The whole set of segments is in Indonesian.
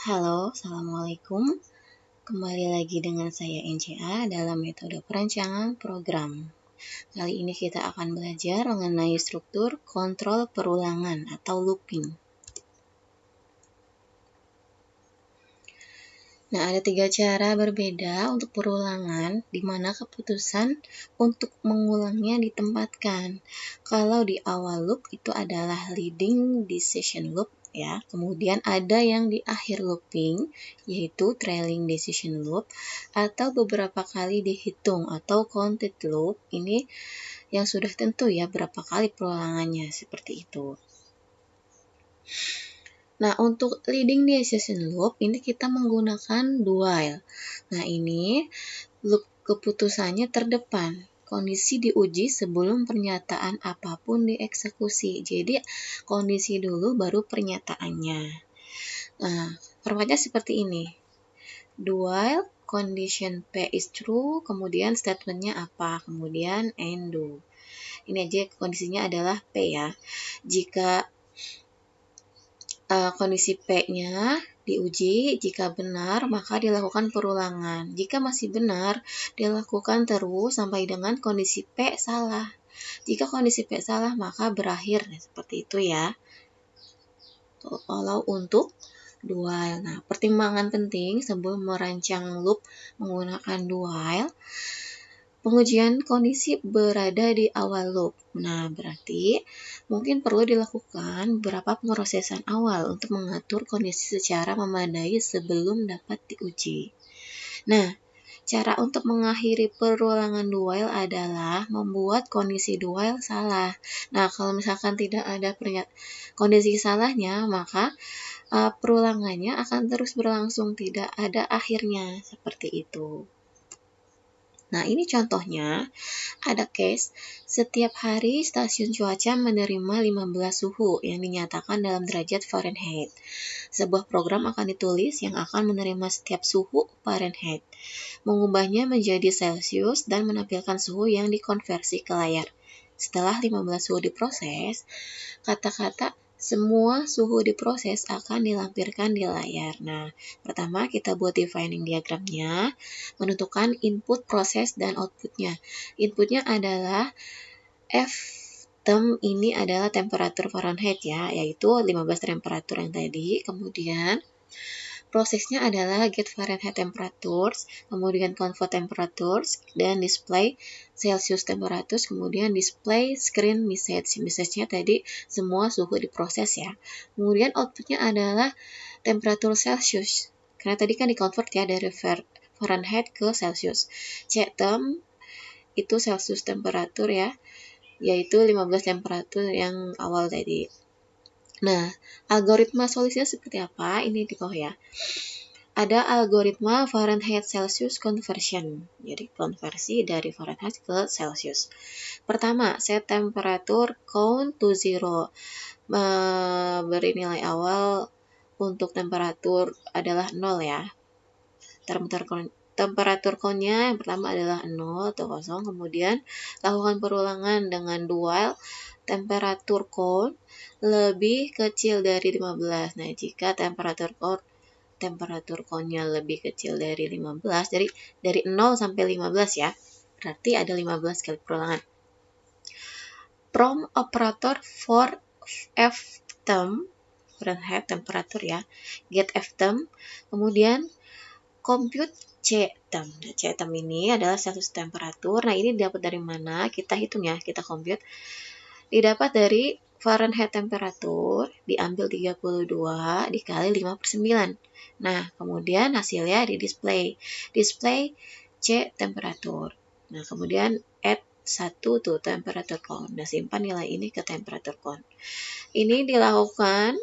Halo, Assalamualaikum. Kembali lagi dengan saya NCA dalam metode perancangan program. Kali ini kita akan belajar mengenai struktur kontrol perulangan atau looping. Nah, ada 3 cara berbeda untuk perulangan, di mana keputusan untuk mengulangnya ditempatkan. Kalau di awal loop itu adalah leading decision loop, ya. Kemudian ada yang di akhir looping, yaitu trailing decision loop, atau beberapa kali dihitung atau counted loop. Ini yang sudah tentu ya berapa kali perulangannya, seperti itu. Nah, untuk leading decision loop, ini kita menggunakan do while. Nah, ini loop keputusannya terdepan. Kondisi diuji sebelum pernyataan apapun dieksekusi. Jadi, kondisi dulu baru pernyataannya. Nah, formatnya seperti ini. Do while condition P is true, kemudian statementnya apa, kemudian and do. Ini aja kondisinya adalah P ya. Jika kondisi P-nya diuji, jika benar maka dilakukan perulangan. Jika masih benar, dilakukan terus sampai dengan kondisi P salah. Jika kondisi P salah maka berakhir, seperti itu ya. Kalau untuk do while. Nah, pertimbangan penting sebelum merancang loop menggunakan do while, pengujian kondisi berada di awal loop. Nah, berarti mungkin perlu dilakukan beberapa pemrosesan awal untuk mengatur kondisi secara memadai sebelum dapat diuji. Nah, cara untuk mengakhiri perulangan do while adalah membuat kondisi do while salah. Nah, kalau misalkan tidak ada kondisi salahnya, maka perulangannya akan terus berlangsung, tidak ada akhirnya, seperti itu. Nah, ini contohnya, ada case, setiap hari stasiun cuaca menerima 15 suhu yang dinyatakan dalam derajat Fahrenheit. Sebuah program akan ditulis yang akan menerima setiap suhu Fahrenheit, mengubahnya menjadi Celsius dan menampilkan suhu yang dikonversi ke layar. Setelah 15 suhu diproses, kata-kata semua suhu diproses akan dilampirkan di layar. Nah, pertama kita buat defining diagramnya, menentukan input, proses, dan outputnya. Inputnya adalah F term ini adalah temperatur Fahrenheit ya, yaitu 15 temperatur yang tadi. Kemudian prosesnya adalah get Fahrenheit temperatures, kemudian convert temperatures, dan display Celsius temperatures, kemudian display screen message. Message-nya tadi semua suhu diproses ya. Kemudian outputnya adalah temperatur Celsius, karena tadi kan di-convert ya dari Fahrenheit ke Celsius. C term itu Celsius temperatur ya, yaitu 15 temperatur yang awal tadi. Nah, algoritma solusinya seperti apa? Ini di bawah ya. Ada algoritma Fahrenheit Celsius conversion. Jadi konversi dari Fahrenheit ke Celsius. Pertama, set temperatur count to 0. Beri nilai awal untuk temperatur adalah 0 ya. Temperatur count-nya yang pertama adalah 0 atau 0. Kemudian lakukan perulangan dengan do while temperatur count lebih kecil dari 15. Nah, jika temperatur count-nya lebih kecil dari 15, dari 0 sampai 15 ya, berarti ada 15 kali perulangan. Prompt operator for F term, Fahrenheit temperatur ya, get F term, kemudian compute C term. Nah, C term ini adalah Celsius temperatur. Nah, ini dapat dari mana? Kita hitung ya, kita compute. Didapat dari Fahrenheit temperatur, diambil 32 dikali 5/9. Nah, kemudian hasilnya di display. Display C temperatur. Nah, kemudian add 1 tuh temperatur count. Nah, simpan nilai ini ke temperatur count. Ini dilakukan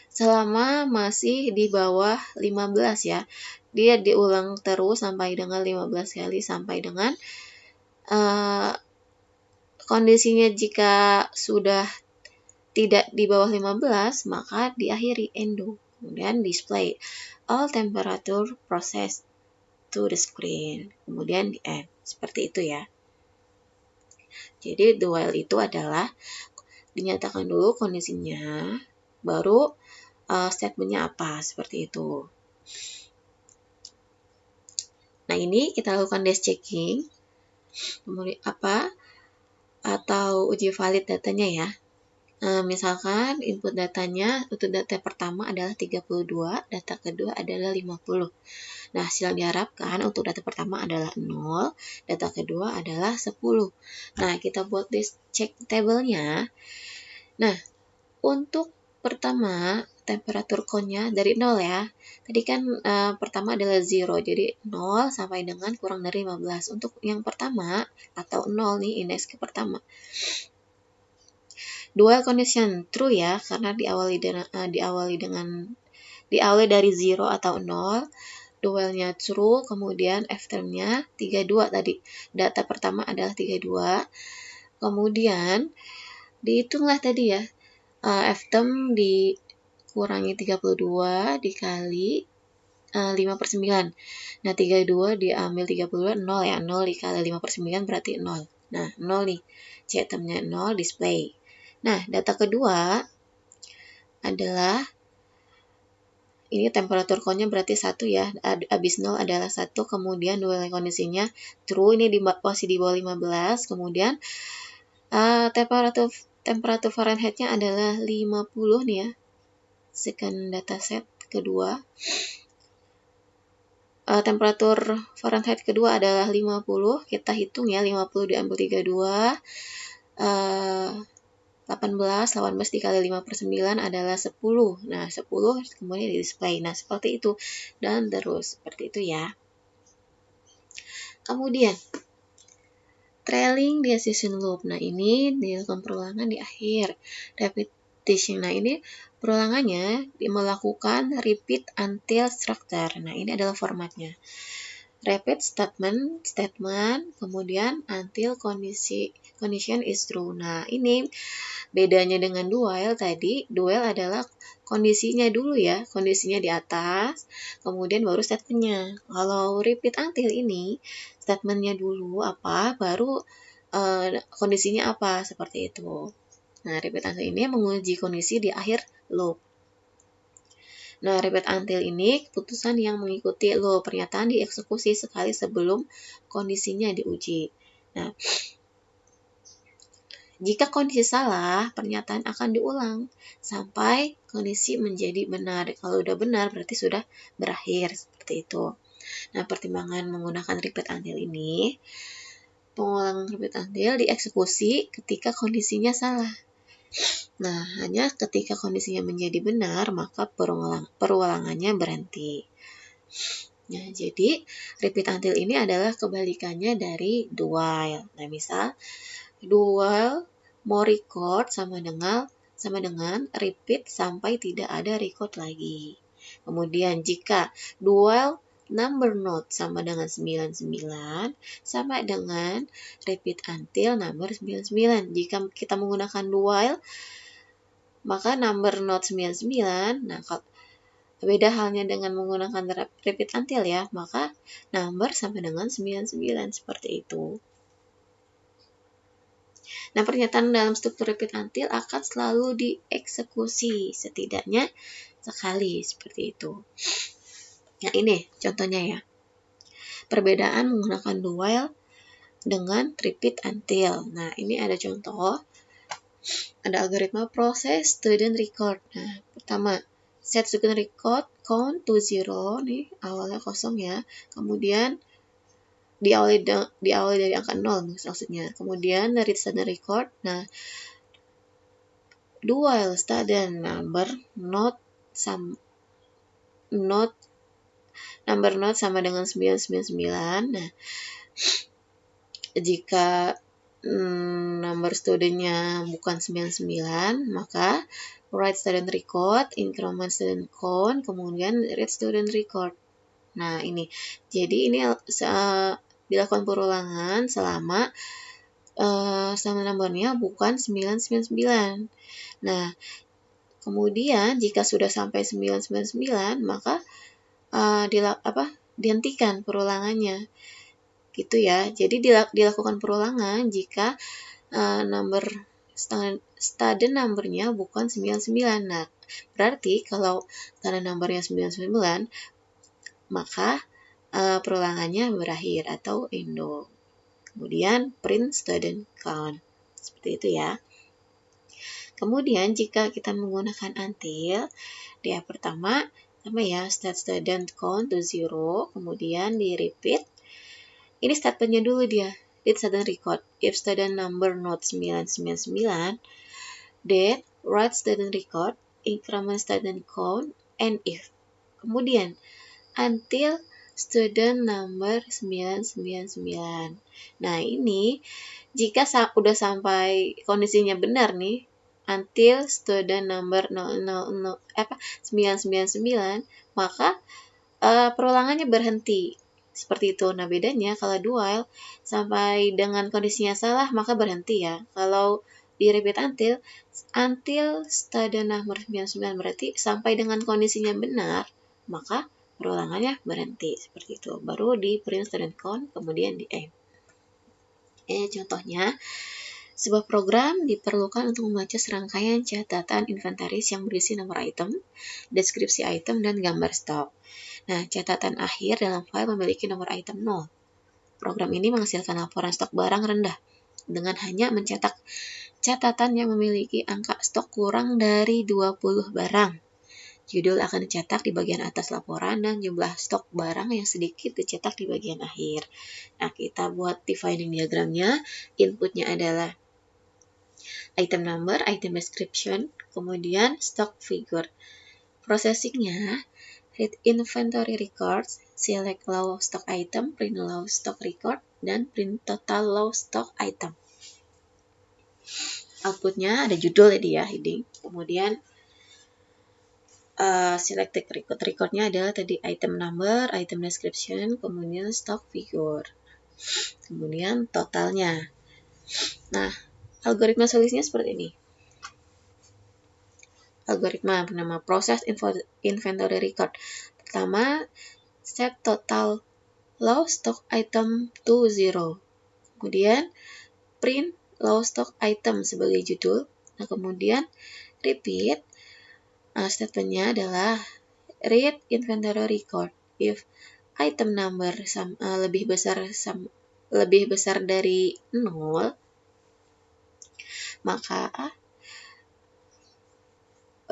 selama masih di bawah 15 ya. Dia diulang terus sampai dengan 15 kali sampai dengan kondisinya jika sudah tidak di bawah 15 maka diakhiri endo. Kemudian display all temperature process to the screen. Kemudian di end. Seperti itu ya. Jadi do while itu adalah dinyatakan dulu kondisinya, baru statementnya apa, seperti itu. Nah, ini kita lakukan dash checking, kemudian atau uji valid datanya ya. Misalkan input datanya, untuk data pertama adalah 32, data kedua adalah 50. Nah, hasil yang diharapkan untuk data pertama adalah 0, data kedua adalah 10. Nah, kita buat this check table-nya. Nah, untuk pertama, temperatur cone-nya dari 0 ya. Tadi kan pertama adalah 0, jadi 0 sampai dengan kurang dari 15. Untuk yang pertama, atau 0 nih, indeks ke pertama. Dual condition true ya, karena diawali dari 0 atau 0. Dualnya true, kemudian f-term-nya 32 tadi. Data pertama adalah 32. Kemudian dihitunglah tadi ya, f-term dikurangi 32 dikali 5/9. Nah, 32 diambil 32, 0 ya. 0 dikali 5/9 berarti 0. Nah, 0 nih. C-term-nya 0, display. Nah, data kedua adalah, ini temperatur cone-nya berarti 1 ya. Habis 0 adalah 1, kemudian dual kondisinya true, ini masih di bawah 15. Kemudian temperatur Fahrenheit-nya adalah 50 nih ya. Second dataset kedua. Temperatur Fahrenheit kedua adalah 50. Kita hitung ya, 50 diambil 32. 18 dikali 5/9 adalah 10. Nah, 10 kemudian di display. Nah, seperti itu. Dan terus, seperti itu ya. Kemudian, trailing decision loop. Nah, ini dilakukan perulangan di akhir. Repetition. Nah, ini perulangannya melakukan repeat until structure. Nah, ini adalah formatnya. Repeat statement, kemudian until condition is true. Nah, ini bedanya dengan dual tadi. Dual adalah kondisinya dulu ya, kondisinya di atas, kemudian baru statementnya. Kalau repeat until ini, statementnya dulu apa, baru kondisinya apa, seperti itu. Nah, repeat until ini menguji kondisi di akhir loop. Nah, repeat until ini keputusan yang mengikuti loop, pernyataan dieksekusi sekali sebelum kondisinya diuji. Nah, jika kondisi salah, pernyataan akan diulang sampai kondisi menjadi benar. Kalau udah benar, berarti sudah berakhir, seperti itu. Nah, pertimbangan menggunakan repeat until ini, pengulangan repeat until dieksekusi ketika kondisinya salah. Nah, hanya ketika kondisinya menjadi benar, maka perulangannya berhenti. Nah, jadi repeat until ini adalah kebalikannya dari do while. Nah, misal do while more record sama dengan repeat sampai tidak ada record lagi. Kemudian jika do while number node sama dengan 99 sama dengan repeat until number 99. Jika kita menggunakan do while, maka number node 99, nah beda halnya dengan menggunakan repeat until ya, maka number sama dengan 99, seperti itu. Nah, pernyataan dalam struktur repeat until akan selalu dieksekusi setidaknya sekali, seperti itu. Nah, ini contohnya ya. Perbedaan menggunakan do while dengan repeat until. Nah, ini ada contoh. Ada algoritma proses student record. Nah, pertama, set student record count to 0, nih awalnya kosong ya. Kemudian diawali dari angka 0 maksudnya. Kemudian read student record. Nah, do while student number node sama dengan 999. Nah, jika number studentnya bukan 99, maka write student record, increment student count, kemudian read student record. Nah, ini. Jadi ini dilakukan perulangan selama numbernya bukan 999. Nah, kemudian jika sudah sampai 999, maka dihentikan perulangannya. Gitu ya. Jadi dilakukan perulangan jika number student number-nya bukan 99. Nah, berarti kalau student number-nya 99, maka perulangannya berakhir atau endo. Kemudian print student count. Seperti itu ya. Kemudian jika kita menggunakan until, dia pertama sama ya, start student count to 0, kemudian di repeat. Ini statementnya dulu dia. Did student record if student number not 999, then write student record, increment student count, and if. Kemudian until student number 999. Nah, ini jika udah sampai kondisinya benar nih, until student number 999, maka perulangannya berhenti. Seperti itu. Nah, bedanya kalau do while sampai dengan kondisinya salah maka berhenti ya. Kalau di repeat until student number 99 berarti sampai dengan kondisinya benar, maka perulangannya berhenti. Seperti itu. Baru di print student count, kemudian di end. Contohnya, sebuah program diperlukan untuk membaca serangkaian catatan inventaris yang berisi nomor item, deskripsi item, dan gambar stok. Nah, catatan akhir dalam file memiliki nomor item 0. Program ini menghasilkan laporan stok barang rendah dengan hanya mencetak catatan yang memiliki angka stok kurang dari 20 barang. Judul akan dicetak di bagian atas laporan dan jumlah stok barang yang sedikit dicetak di bagian akhir. Nah, kita buat defining diagramnya. Inputnya adalah item number, item description, kemudian stock figure. Processingnya, read inventory records, select low stock item, print low stock record, dan print total low stock item. Outputnya ada judul ya dia, heading. Kemudian selected recordnya adalah tadi item number, item description, kemudian stock figure. Kemudian totalnya. Nah, algoritma solusinya seperti ini. Algoritma bernama process inventory record. Pertama, set total low stock item to 0. Kemudian print low stock item sebagai judul. Nah, kemudian repeat. Statementnya adalah read inventory record if item number lebih besar dari 0, maka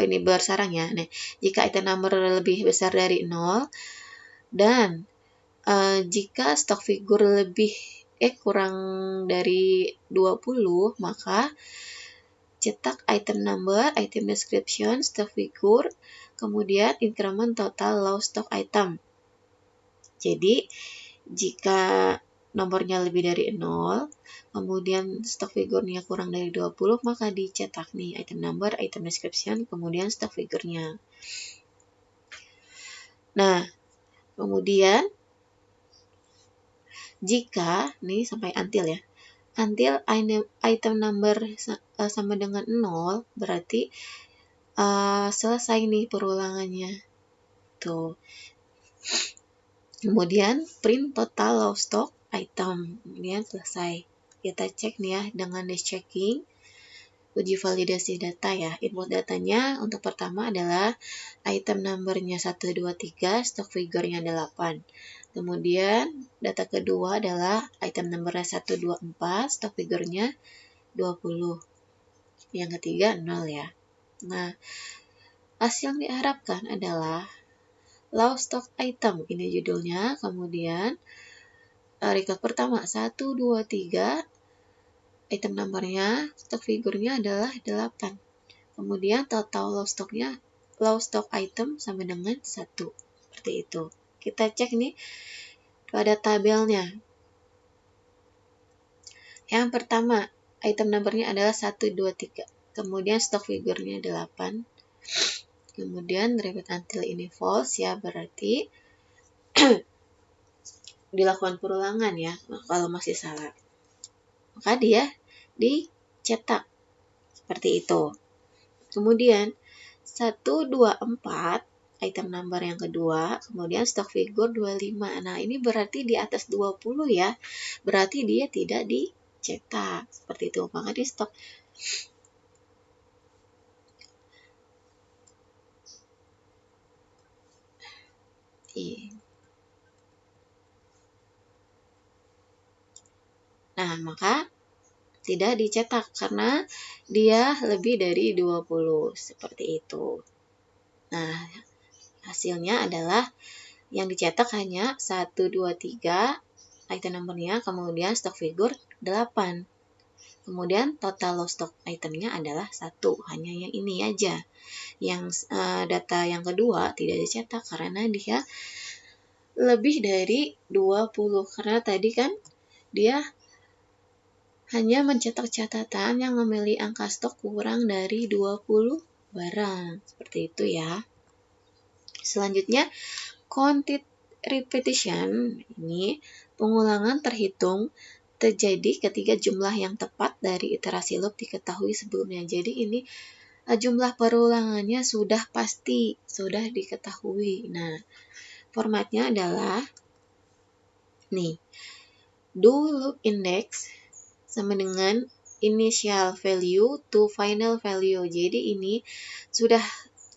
ini bersarang ya. Nah, jika item number lebih besar dari 0 dan jika stok figur kurang dari 20, maka cetak item number, item description, stock figure, kemudian increment total low stock item. Jadi, jika nomornya lebih dari 0, kemudian stok figurnya kurang dari 20, maka dicetak nih item number, item description, kemudian stok figurnya. Nah, kemudian jika, nih sampai until ya, until item number sama dengan 0, berarti selesai nih perulangannya. Tuh. Kemudian print total low stock item. Kemudian selesai. Kita cek nih ya dengan dash checking. Uji validasi data ya. Input datanya untuk pertama adalah item numbernya 123, stock figure-nya 8. Kemudian data kedua adalah item numbernya 124, stock figure-nya 20. Yang ketiga 0 ya. Nah, hasil yang diharapkan adalah low stock item, ini judulnya, kemudian record pertama 1, 2, 3, item numbernya, stock figurnya adalah 8. Kemudian total low stock item sama dengan 1. Seperti itu. Kita cek nih pada tabelnya. Yang pertama, item numbernya adalah 1, 2, 3. Kemudian stock figurnya 8. Kemudian repeat until ini false ya, berarti dilakukan perulangan ya. Nah, kalau masih salah, maka dia dicetak seperti itu. Kemudian 1, 2, 4 item number yang kedua, kemudian stock figure 25. Nah, ini berarti di atas 20 ya. Berarti dia tidak dicetak seperti itu. Maka di stock Nah, maka tidak dicetak karena dia lebih dari 20, seperti itu. Nah, hasilnya adalah yang dicetak hanya 1, 2, 3 item numbernya, kemudian stock figure 8. Kemudian total low stock itemnya adalah 1, hanya yang ini aja. Yang data yang kedua tidak dicetak karena dia lebih dari 20. Karena tadi kan dia hanya mencetak catatan yang memiliki angka stok kurang dari 20 barang. Seperti itu ya. Selanjutnya, counted repetition. Ini pengulangan terhitung terjadi ketika jumlah yang tepat dari iterasi loop diketahui sebelumnya. Jadi ini jumlah perulangannya sudah pasti, sudah diketahui. Nah, formatnya adalah nih, do loop index sama dengan initial value to final value. Jadi ini sudah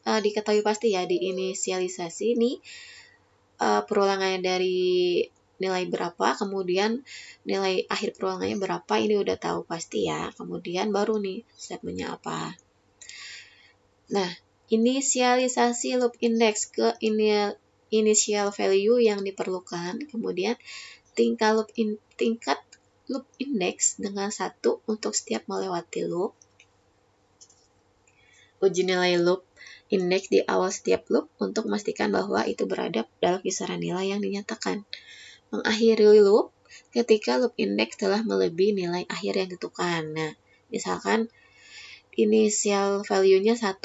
diketahui pasti ya, di inisialisasi ini perulangannya dari nilai berapa, kemudian nilai akhir perulangannya berapa, ini udah tahu pasti ya. Kemudian baru nih statementnya apa. Nah, inisialisasi loop index ke initial value yang diperlukan, kemudian tingkat loop index dengan 1 untuk setiap melewati loop. Uji nilai loop index di awal setiap loop untuk memastikan bahwa itu berada dalam kisaran nilai yang dinyatakan. Mengakhiri loop ketika loop index telah melebihi nilai akhir yang ditentukan. Nah, misalkan initial value-nya 1,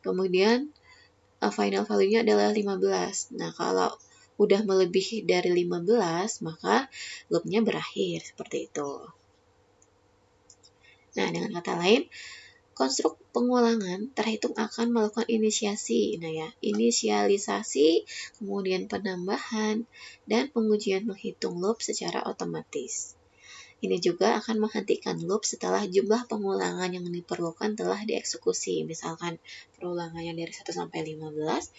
kemudian final value-nya adalah 15. Nah, kalau udah melebihi dari 15, maka loop-nya berakhir, seperti itu. Nah, dengan kata lain, konstruk pengulangan terhitung akan melakukan inisialisasi, kemudian penambahan, dan pengujian menghitung loop secara otomatis. Ini juga akan menghentikan loop setelah jumlah pengulangan yang diperlukan telah dieksekusi. Misalkan perulangannya dari 1 sampai 15,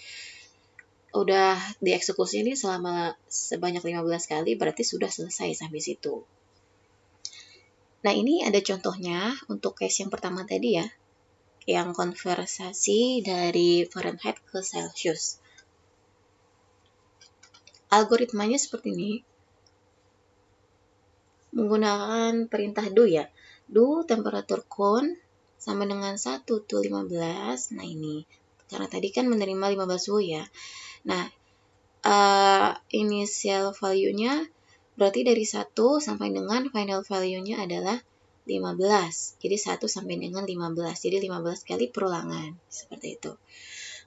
udah dieksekusi ini selama sebanyak 15 kali, berarti sudah selesai sampai situ. Nah, ini ada contohnya untuk case yang pertama tadi ya, yang konversasi dari Fahrenheit ke Celsius. Algoritmanya seperti ini. Menggunakan perintah do ya. Do temperatur cone sama dengan 1 to 15. Nah, ini. Karena tadi kan menerima 15 suhu ya. Nah, initial value-nya berarti dari 1 sampai dengan final value-nya adalah 15. Jadi 1 sampai dengan 15. Jadi 15 kali perulangan. Seperti itu.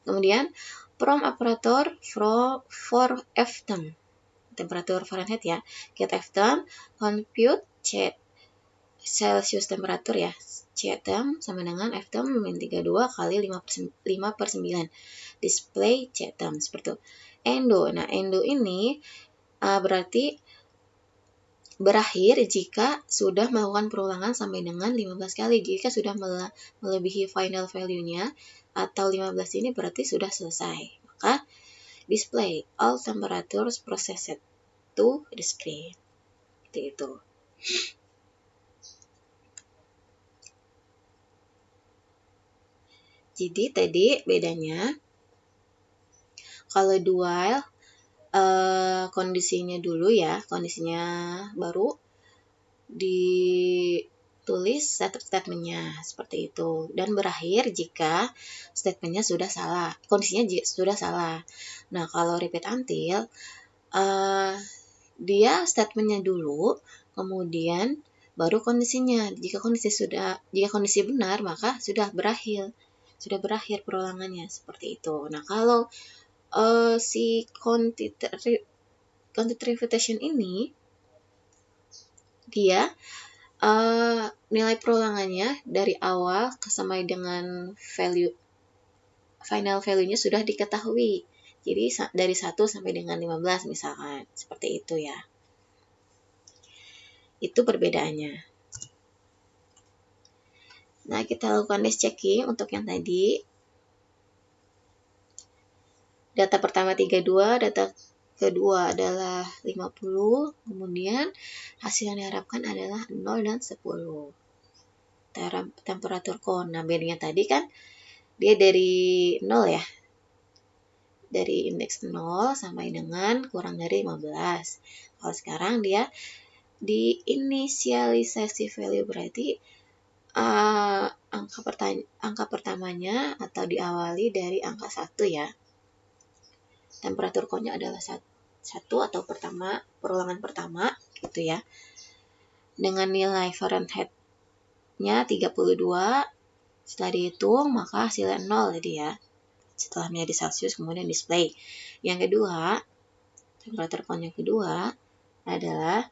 Kemudian, prompt operator for Ftem. Temperatur Fahrenheit ya. Get Ftem, compute Celsius temperatur ya. Ctem sama dengan Ftem min 32 kali 5/9. Display Ctem seperti itu. Endo. Nah, endo ini berarti berakhir jika sudah melakukan perulangan sampai dengan 15 kali. Jika sudah melebihi final value-nya atau 15 ini berarti sudah selesai. Maka display all temperatures processed to the screen. Itu. Jadi tadi bedanya kalau do while kondisinya dulu ya, kondisinya baru ditulis statementnya seperti itu, dan berakhir jika statementnya sudah salah, kondisinya sudah salah. Nah, kalau repeat until dia statementnya dulu, kemudian baru kondisinya. Jika kondisi benar, maka sudah berakhir perulangannya, seperti itu. Nah, kalau si counted repetition ini dia nilai perulangannya dari awal sampai dengan final value-nya sudah diketahui. Jadi dari 1 sampai dengan 15 misalkan, seperti itu ya. Itu perbedaannya. Nah, kita lakukan dash checking untuk yang tadi. data pertama 32, data kedua adalah 50, kemudian hasil yang diharapkan adalah 0 dan 10. Temperatur cone. Nah, bedanya tadi kan dia dari 0 ya. Dari indeks 0 sampai dengan kurang dari 15. Kalau sekarang dia di inisialisasi value, berarti angka pertamanya atau diawali dari angka 1 ya. Temperatur cone-nya adalah 1 atau perulangan pertama gitu ya. Dengan nilai Fahrenheit-nya 32, setelah dihitung maka hasilnya 0 jadi ya. Setelah menjadi Celsius kemudian display. Yang kedua, temperatur cone yang kedua adalah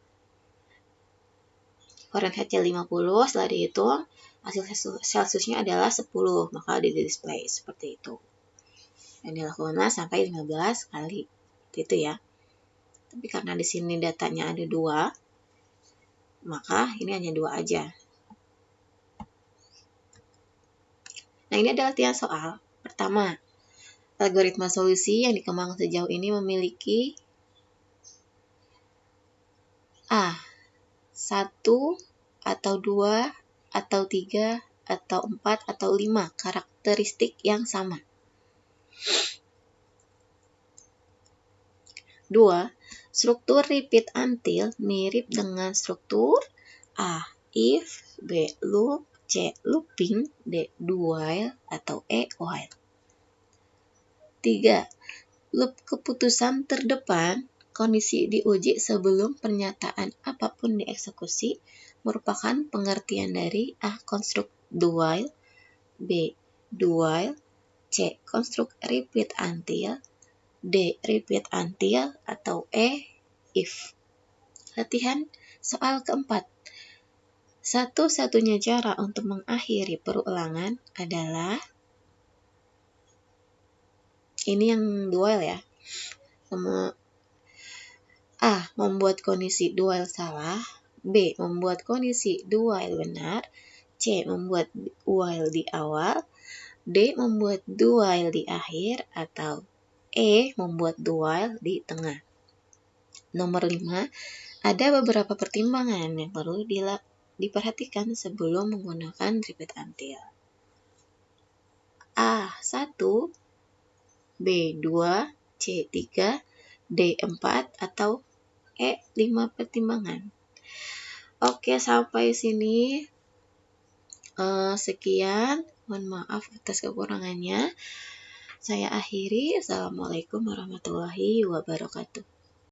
Fahrenheit-nya 50, setelah dihitung hasil Celsiusnya adalah 10, maka di display seperti itu. Dan dilakukan sampai 15 kali. Itu ya. Tapi karena di sini datanya ada 2, maka ini hanya 2 aja. Nah, ini adalah latihan soal. Pertama, algoritma solusi yang dikembangkan sejauh ini memiliki A. 1 atau 2 atau 3 atau 4 atau 5 karakteristik yang sama. 2. Struktur repeat until mirip dengan struktur A. If, B. Loop, C. Looping, D. Do while, atau E. While. 3. Loop keputusan terdepan, kondisi diuji sebelum pernyataan apapun dieksekusi, merupakan pengertian dari A. Konstruk do while, B. Do while, C. Konstruk repeat until, D. Repeat until, atau E. If. Latihan soal keempat. Satu-satunya cara untuk mengakhiri perulangan adalah ini yang do while ya. A. Membuat kondisi do while salah, B. Membuat kondisi do while benar, C. Membuat while di awal, D. Membuat do while di akhir, atau E. Membuat do while di tengah. Nomor 5. Ada beberapa pertimbangan yang perlu diperhatikan sebelum menggunakan repeat until. A. 1, B. 2, C. 3, D. 4, atau E. 5 pertimbangan. Oke, sampai sini. Sekian. Mohon maaf atas kekurangannya. Saya akhiri. Assalamualaikum warahmatullahi wabarakatuh.